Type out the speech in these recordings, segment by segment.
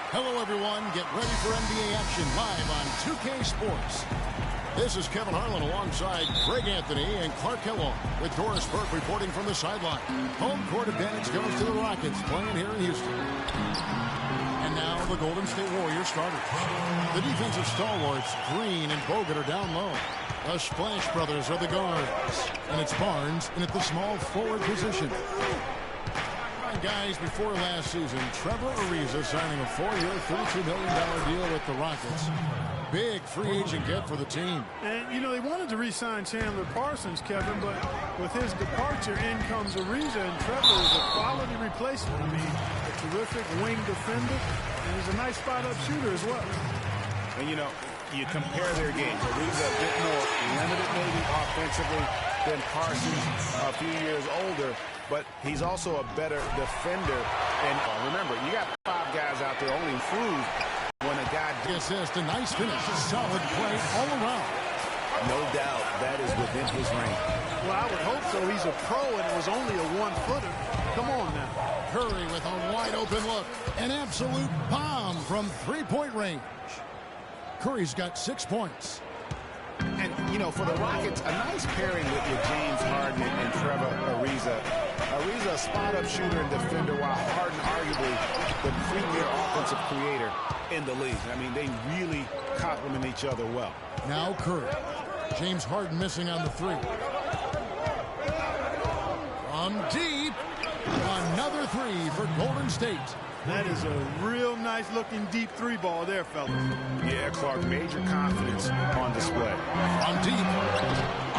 Hello, everyone. Get ready for NBA action live on 2K Sports. This is Kevin Harlan alongside Greg Anthony and Clark Kellogg with Doris Burke reporting from the sideline. Home court advantage goes to the Rockets playing here in Houston. And now the Golden State Warriors starters. The defensive stalwarts, Green and Bogut, are down low. The Splash Brothers are the guards. And it's Barnes in at the small forward position. Guys, before last season, Trevor Ariza signing a 4-year, $32 million deal with the Rockets. Big free agent get for the team. And, you know, they wanted to re-sign Chandler Parsons, Kevin, but with his departure, in comes Ariza, and Trevor is a quality replacement. I mean, a terrific wing defender, and he's a nice spot-up shooter as well. And, you know, you compare their games. Ariza a bit more limited maybe offensively than Parsons, a few years older, but he's also a better defender. And remember, you got 5 guys out there only improve when a guy assist, a nice finish, a solid play all around. No doubt that is within his range. Well, I would hope so. He's a pro, and it was only a 1-footer. Come on now. Curry with a wide open look. An absolute bomb from three-point range. Curry's got 6 points. And, you know, for the Rockets, a nice pairing with James Harden and Trevor Ariza. Ariza, a spot-up shooter and defender, while Harden arguably the premier offensive creator in the league. I mean, they really complement each other well. Now Curry. James Harden missing on the 3. From deep. Another 3 for Golden State. That is a real nice-looking deep 3 ball there, fellas. Yeah, Clark, major confidence on display. From deep.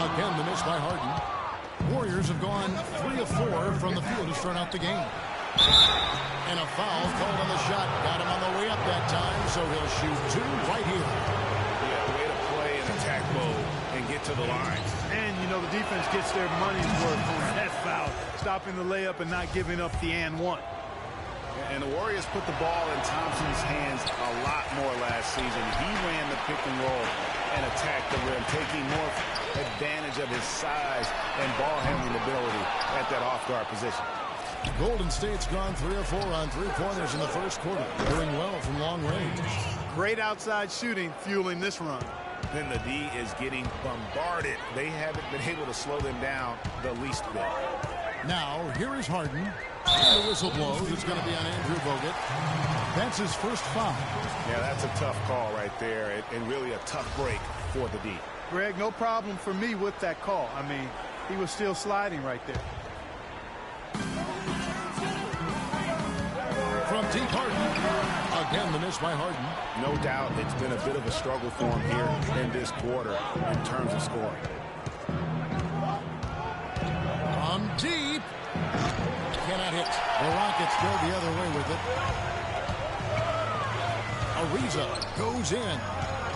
Again, the miss by Harden. Warriors have gone 3 of 4 from the field to start out the game. And a foul called on the shot. Got him on the way up that time, so he'll shoot 2 right here. Yeah, way to play an attack mode and get to the line. And, you know, the defense gets their money's worth on that foul, stopping the layup and not giving up the and 1. And the Warriors put the ball in Thompson's hands a lot more last season. He ran the pick and roll and attacked the rim, taking more advantage of his size and ball handling ability at that off-guard position. Golden State's gone 3 of 4 on 3-pointers in the first quarter, doing well from long range. Great outside shooting fueling this run. Then the D is getting bombarded. They haven't been able to slow them down the least bit. Now, here is Harden. And the whistle blows. It's going to be on Andrew Bogut. That's his first foul. Yeah, that's a tough call right there, and really a tough break for the D. Greg, no problem for me with that call. I mean, he was still sliding right there. From deep, Harden. Again, the miss by Harden. No doubt it's been a bit of a struggle for him here in this quarter in terms of scoring. From deep. Cannot hit. The Rockets go the other way with it. Ariza goes in.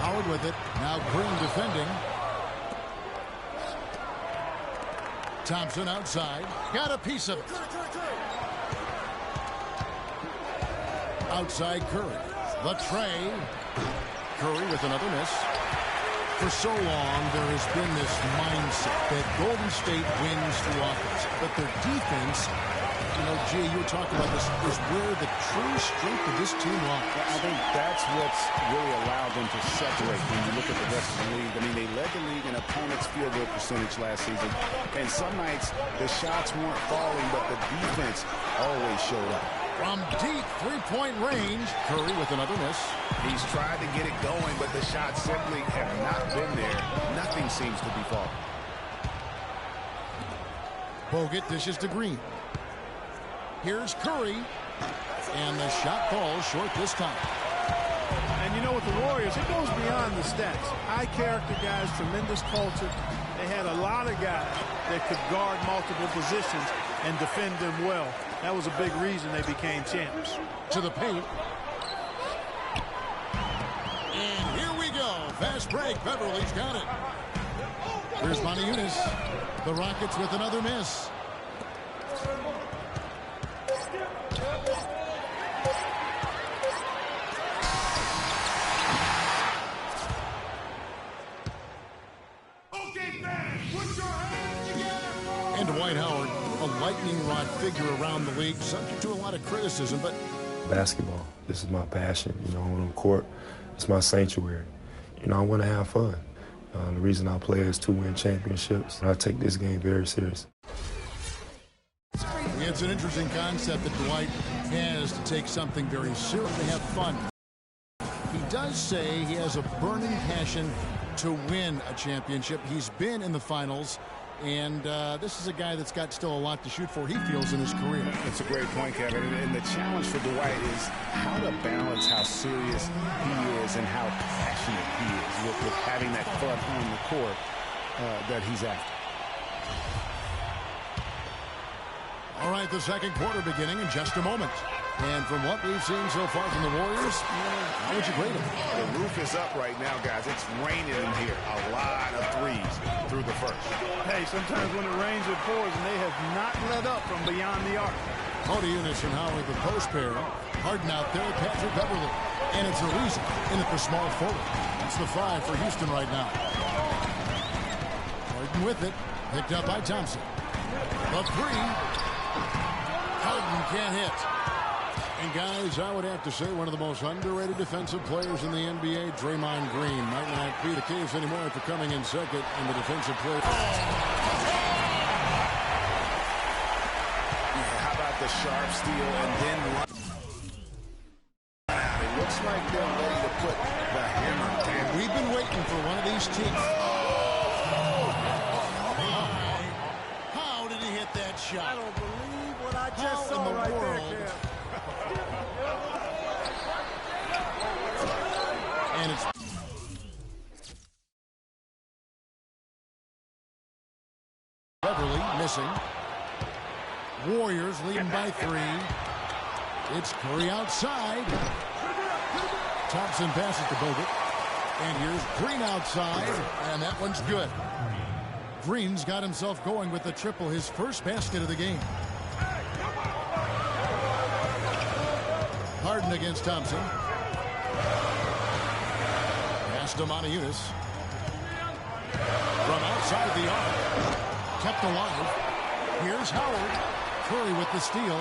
Howard with it. Now Green defending. Thompson outside. Got a piece of it. Outside Curry. Latrey. Curry with another miss. For so long, there has been this mindset that Golden State wins through offense, but their defense, you know, G, you were talking about this, is where the true strength of this team lies. I think that's what's really allowed them to separate when you look at the rest of the league. I mean, they led the league in opponents' field goal percentage last season, and some nights the shots weren't falling, but the defense always showed up. From deep three-point range, Curry with another miss. He's tried to get it going, but the shots simply have not been there. Nothing seems to be falling. Bogut dishes to Green. Here's Curry. And the shot falls short this time. And you know, with the Warriors, it goes beyond the stats. High character guys, tremendous culture. They had a lot of guys that could guard multiple positions and defend them well. That was a big reason they became champs. To the paint. And here we go. Fast break. Beverly's got it. Here's Moniunas. The Rockets with another miss. And Dwight Howard, a lightning rod figure around the league, subject to a lot of criticism, but basketball. This is my passion. You know, on the court, it's my sanctuary. You know, I want to have fun. The reason I play is to win championships. I take this game very serious. It's an interesting concept that Dwight has to take something very serious, to have fun. He does say he has a burning passion to win a championship. He's been in the finals, and this is a guy that's got still a lot to shoot for, he feels, in his career. That's a great point, Kevin. And the challenge for Dwight is how to balance how serious he is and how passionate he is with having that fun on the court that he's after. All right, the second quarter beginning in just a moment. And from what we've seen so far from the Warriors, how would you grade them? The roof is up right now, guys. It's raining in here. A lot of threes through the first. Hey, sometimes when it rains, it pours, and they have not let up from beyond the arc. Motiejunas and Howard, the post pair. Harden out there, Patrick Beverly. And it's Ariza in at the small forward. That's the 5 for Houston right now. Harden with it. Picked up by Thompson. A 3. Harden can't hit. And guys, I would have to say one of the most underrated defensive players in the NBA, Draymond Green. Might not be the case anymore after coming in second in the defensive play. How about the sharp steal and then it looks like they're ready to put the hammer down. We've been waiting for one of these teams. How did he hit that shot? I don't believe what I just saw right there, Kev. And it's Beverly missing. Warriors leading by 3. It's Curry outside. Thompson passes to Bogut. And here's Green outside. And that one's good. Green's got himself going with the triple, his first basket of the game. Harden against Thompson. Pass to Motiejunas. From outside the arc. Kept alive. Here's Howard. Curry with the steal.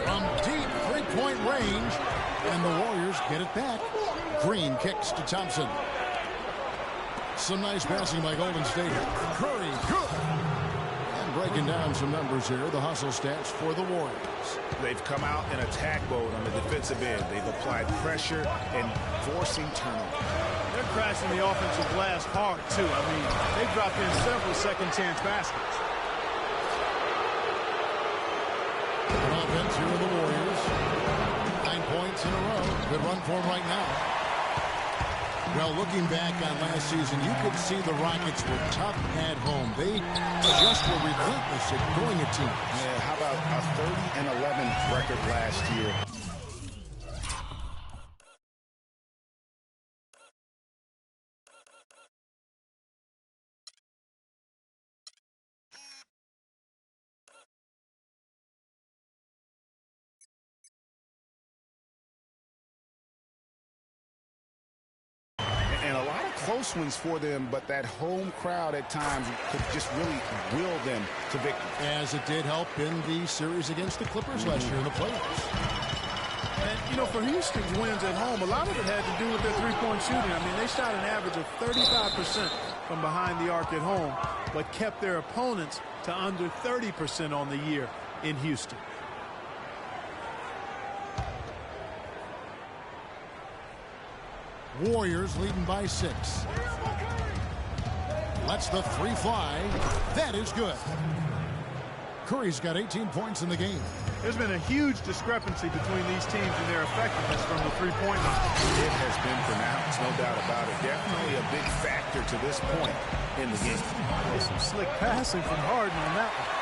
From deep three-point range. And the Warriors get it back. Green kicks to Thompson. Some nice passing by Golden State. Curry, good. Breaking down some numbers here, the hustle stats for the Warriors. They've come out in attack mode on the defensive end. They've applied pressure and forcing turnover. They're crashing the offensive glass hard, too. I mean, they dropped in several second-chance baskets. Good offense here with the Warriors. 9 points in a row. Good run for them right now. Well, looking back on last season, you could see the Rockets were tough at home. They just were relentless at going at teams. Yeah, how about a 30-11 record last year? And a lot of close ones for them, but that home crowd at times could just really will them to victory. As it did help in the series against the Clippers last year in the playoffs. And, you know, for Houston's wins at home, a lot of it had to do with their three-point shooting. I mean, they shot an average of 35% from behind the arc at home, but kept their opponents to under 30% on the year in Houston. Warriors leading by 6. Lets the 3 fly. That is good. Curry's got 18 points in the game. There's been a huge discrepancy between these teams and their effectiveness from the three-point line. It has been pronounced, no doubt about it. Definitely a big factor to this point in the game. Some slick passing from Harden on that one.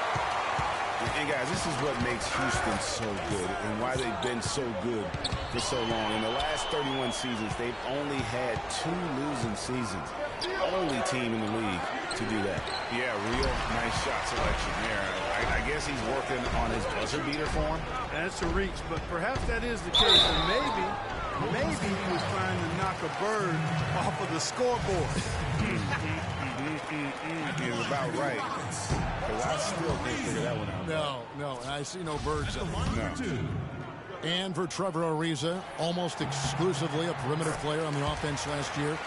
And guys, this is what makes Houston so good and why they've been so good for so long. In the last 31 seasons, they've only had 2 losing seasons. Only team in the league to do that. Yeah, real nice shot selection there. I guess he's working on his buzzer beater form. That's a reach, but perhaps that is the case. And maybe he was trying to knock a bird off of the scoreboard. is about right. Because I still can't figure that one out. No, I see no birds. No. And for Trevor Ariza, almost exclusively a perimeter player on the offense last year.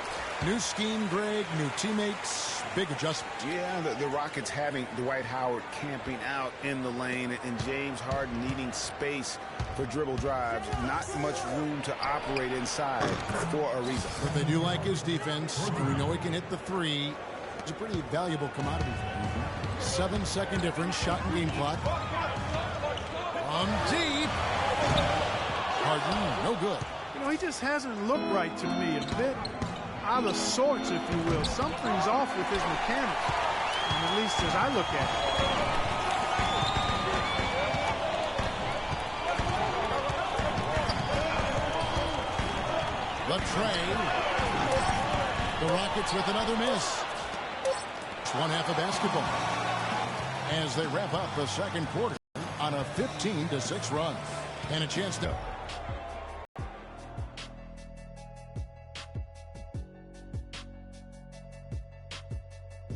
New scheme, Greg, new teammates, big adjustment. Yeah, the Rockets having Dwight Howard camping out in the lane and James Harden needing space for dribble drives. Not much room to operate inside for Ariza. What they do like his defense. We know he can hit the three. It's a pretty valuable commodity for him. 7-second difference, shot and game clock. From deep. Harden, no good. You know, he just hasn't looked right to me. A bit out of sorts, if you will. Something's off with his mechanics, at least as I look at it. The trade. The Rockets with another miss. It's one half of basketball as they wrap up the second quarter on a 15-6 run. And a chance to...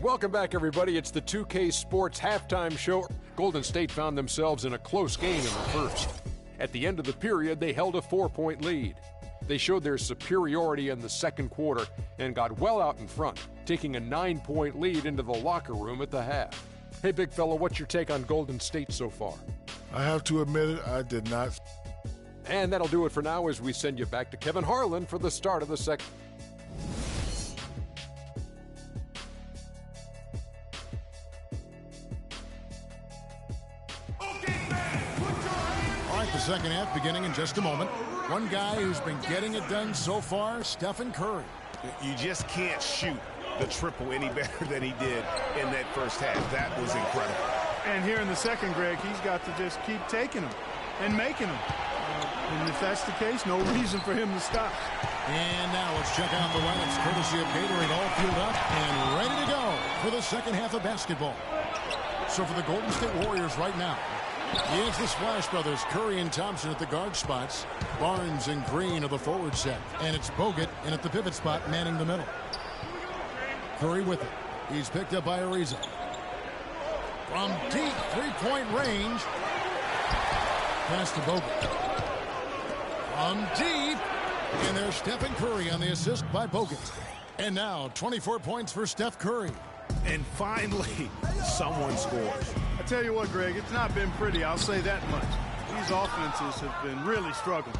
Welcome back, everybody. It's the 2K Sports halftime show. Golden State found themselves in a close game in the first. At the end of the period, they held a 4-point lead. They showed their superiority in the second quarter and got well out in front, taking a 9-point lead into the locker room at the half. Hey, big fella, what's your take on Golden State so far? I have to admit it, I did not. And that'll do it for now as we send you back to Kevin Harlan for the start of the second. All right, the second half beginning in just a moment. One guy who's been getting it done so far, Stephen Curry. You just can't shoot the triple any better than he did in that first half. That was incredible. And here in the second, Greg, he's got to just keep taking them and making them. And if that's the case, no reason for him to stop. And now let's check out the lineups courtesy of Gatorade, all fueled up and ready to go for the second half of basketball. So for the Golden State Warriors right now, it's the Splash Brothers, Curry and Thompson at the guard spots. Barnes and Green are the forward set. And it's Bogut in at the pivot spot, manning the middle. Curry with it. He's picked up by Ariza. From deep three-point range. Pass to Bogut. From deep. And there's Stephen Curry on the assist by Bogut. And now 24 points for Steph Curry. And finally, someone scores. I tell you what, Greg, it's not been pretty. I'll say that much. These offenses have been really struggling.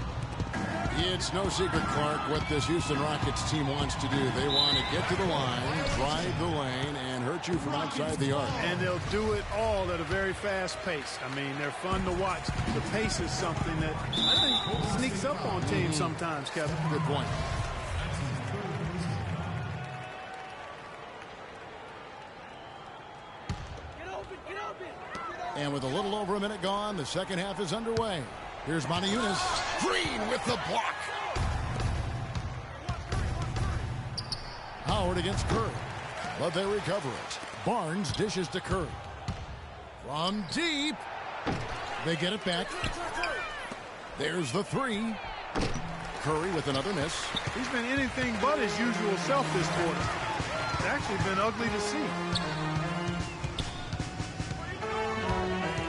It's no secret, Clark, what this Houston Rockets team wants to do. They want to get to the line, drive the lane, and hurt you from outside the arc. And they'll do it all at a very fast pace. I mean, they're fun to watch. The pace is something that I think sneaks up on teams sometimes, Kevin. Good point. And with a little over a minute gone, the second half is underway. Here's Motiejunas. Green with the block. Howard against Curry. But they recover it. Barnes dishes to Curry. From deep. They get it back. There's the three. Curry with another miss. He's been anything but his usual self this quarter. It's actually been ugly to see.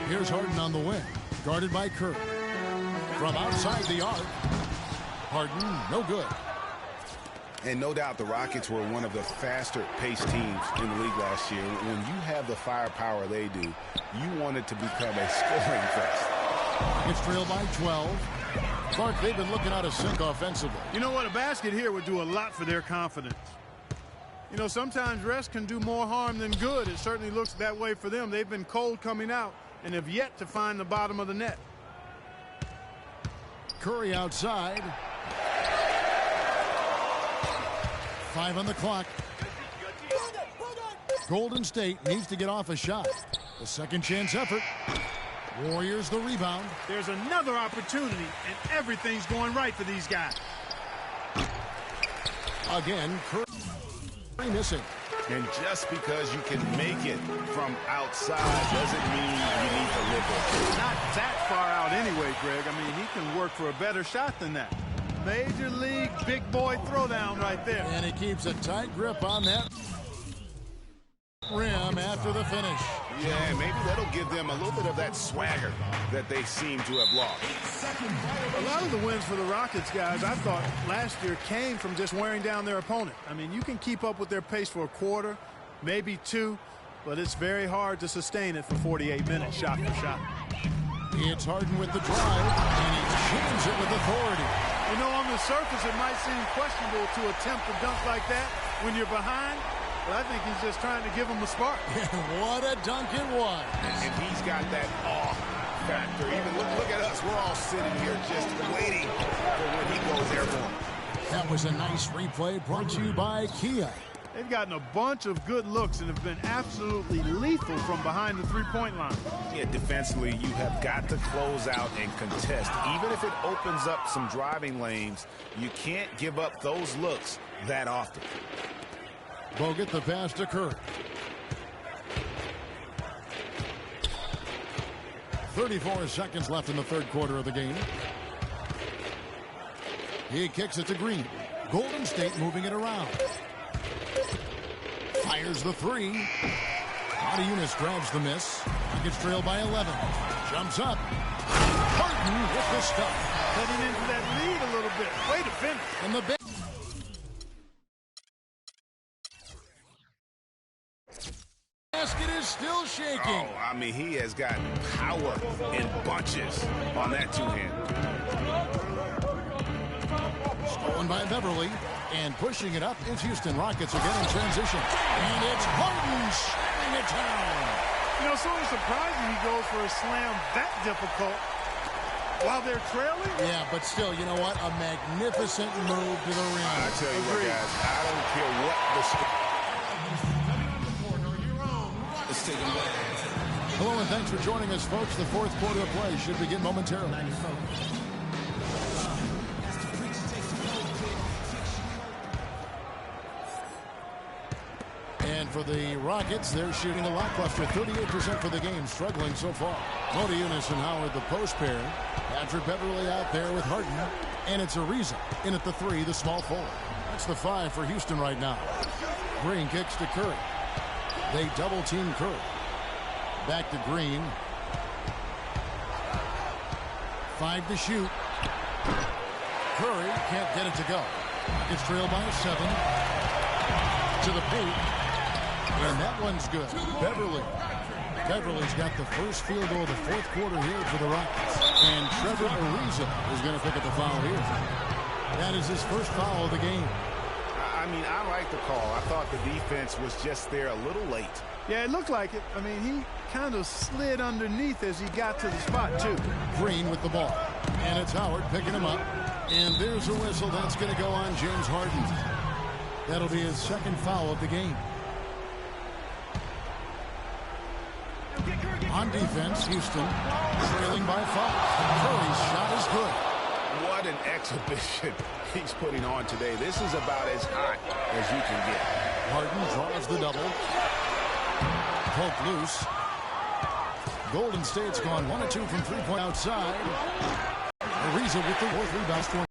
Here's Harden on the wing, guarded by Curry. From outside the arc, Harden, no good. And no doubt the Rockets were one of the faster-paced teams in the league last year. When you have the firepower they do, you want it to become a scoring fest. It's trailed by 12. Clark, they've been looking out of sync offensively. You know what? A basket here would do a lot for their confidence. You know, sometimes rest can do more harm than good. It certainly looks that way for them. They've been cold coming out and have yet to find the bottom of the net. Curry outside. 5 on the clock. Golden State needs to get off a shot. A second chance effort. Warriors the rebound. There's another opportunity, and everything's going right for these guys. Again, Curry missing. And just because you can make it from outside doesn't mean you need to live it. Not that far out anyway, Greg. I mean, he can work for a better shot than that. Major league big boy throwdown right there. And he keeps a tight grip on that. rim after the finish. Yeah, maybe that'll give them a little bit of that swagger that they seem to have lost. A lot of the wins for the Rockets, guys, I thought last year came from just wearing down their opponent. I mean, you can keep up with their pace for a quarter, maybe two, but it's very hard to sustain it for 48 minutes shot for shot. It's Harden with the drive, and he shoots it with authority. You know, on the surface, it might seem questionable to attempt a dunk like that when you're behind, but I think he's just trying to give him a spark. What a dunk it was. And he's got that awe factor. Even look at us. We're all sitting here just waiting for when he goes airborne. That was a nice replay brought to you by Kia. They've gotten a bunch of good looks and have been absolutely lethal from behind the three-point line. Yeah, defensively, you have got to close out and contest. Even if it opens up some driving lanes, you can't give up those looks that often. Bogut the pass to Curry. 34 seconds left in the third quarter of the game. He kicks it to Green. Golden State moving it around. Fires the three. Motiejunas grabs the miss. Rockets trail by 11. Jumps up. Harden with the stuff. Heading into that lead a little bit. Way to finish. And the basket is still shaking. Oh, I mean, he has got power in bunches on that two-hand. Stolen by Beverly. And pushing it up, it's Houston Rockets again in transition. And it's Harden slamming it down. You know, sort of surprising he goes for a slam that difficult while they're trailing. Yeah, but still, you know what? A magnificent move to the rim. I tell you what, guys, I don't care what the score. Hello, and thanks for joining us, folks. The fourth quarter of play should begin momentarily. And for the Rockets, they're shooting a lackluster 38% for the game, struggling so far. Motiejunas and Howard, the post pair. Patrick Beverly out there with Harden. And it's Ariza in at the three, the small forward. That's the 5 for Houston right now. Green kicks to Curry. They double-team Curry. Back to Green. 5 to shoot. Curry can't get it to go. It's trailed by 7. To the paint. And that one's good. Beverly's got the first field goal of the fourth quarter here for the Rockets. And Trevor Ariza is going to pick up the foul here. That is his first foul of the game. I mean, I like the call. I thought the defense was just there a little late. Yeah, it looked like it. I mean, he kind of slid underneath as he got to the spot, too. Green with the ball. And it's Howard picking him up. And there's a whistle. That's going to go on James Harden. That'll be his second foul of the game. On defense, Houston trailing by 5. Curry's shot is good. What an exhibition he's putting on today. This is about as hot as you can get. Harden draws the double. Poke loose. Golden State's gone 1 of 2 from 3-point outside. Ariza with the fourth rebound.